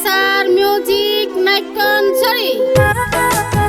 Producer Music Nikon Sari.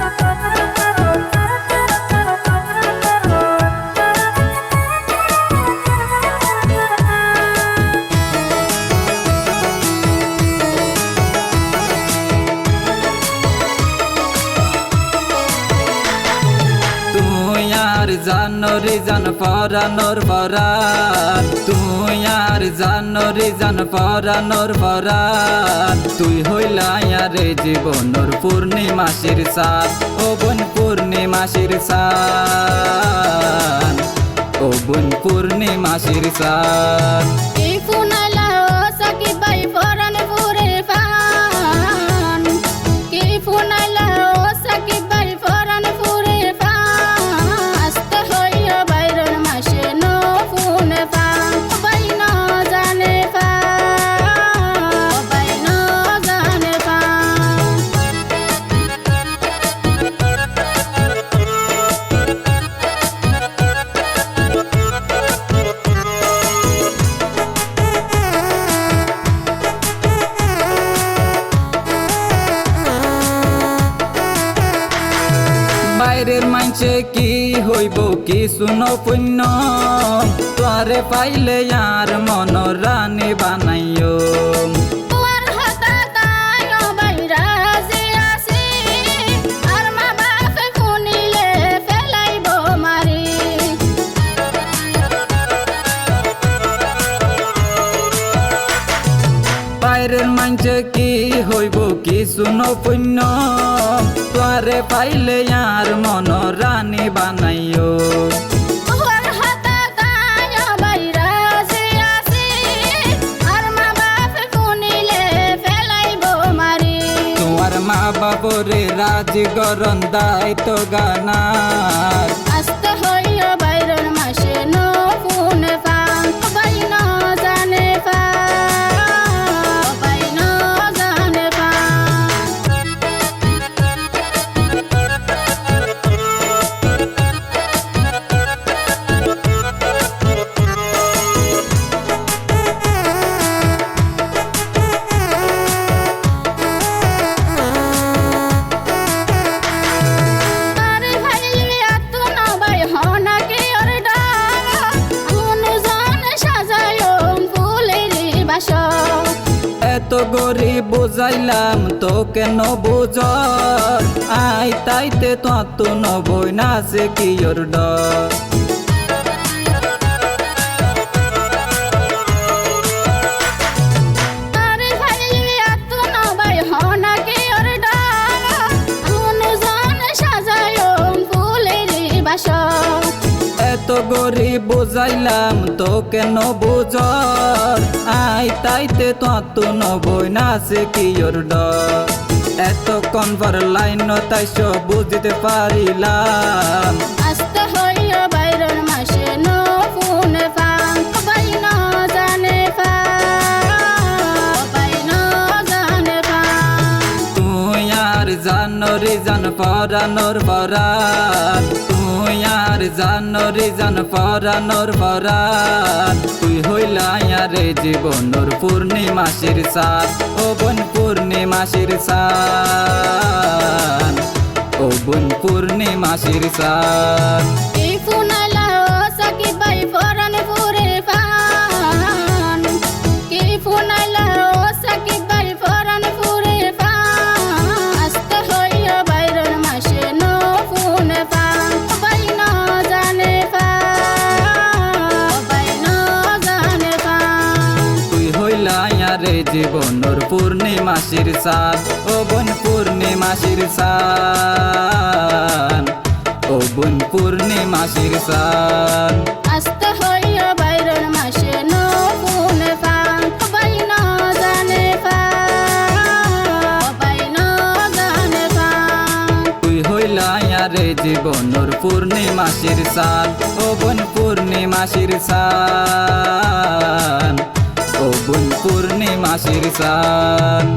জানরে জান পরানোর পরাণ তুই আর জানরে জান পরানোর পরাণ তুই হইলায়ারে জীবনর পূর্ণিমাসির চাঁদ ও বোন পূর্ণিমাসির চাঁদ ও বোন পূর্ণিমাসির চাঁদ বাইরের মানছে কি হইব কি শুনো পুণ্য তোরে পাইলে আর মন রানী বানাইও বাইরের মানছে কি হইব কি শুনো পুণ্য তোরে পাইলে আর মন রানী বানাইও তোমার মা বাবরে রাজ গরন দায়িত্ব গানার আস্তে হইয়া বাইরের মাসে নো ফোন পান বাইনা জানে পা এত গরিব বুঝাইলাম তো কেন বুঝ আই তাইতে তো নবই না সে কি ওর ডর এত গরিব বুঝাইলাম তো কেন বুঝ আই তাইতে তো নবই না সে কি ওর ডর এত কনভার লাইন তাই সব বুঝতে পারিলাম আস্তে হইয়া বাইরের মাসে নো ফোন পান বাইনা জানে পা বাইনা জানে পা তুই আর জানরে জান পরানোর পরাণ তুই আর জানরে জান পরানোর পরাণ তুই হইলায়ারে জীবনর পূর্ণিমাসির চাঁদ ও বোন পূর্ণিমাসির চাঁদ ও বোন পূর্ণিমাসির চাঁদ রে জীবনর পূর্ণিমাসির চাঁদ ও বোন পূর্ণিমাসির চাঁদ ও বোন পূর্ণিমাসির চাঁদ আস্তে হইয়া বাইরের মাসে নো ফোন পান বাইনা জানে পা বাইনা জানে পা তুই হইলায়ারে জীবনর পূর্ণিমাসির চাঁদ ও বোন পূর্ণিমাসির চাঁদ ও বোন পূর্ণিমাসির চাঁদ।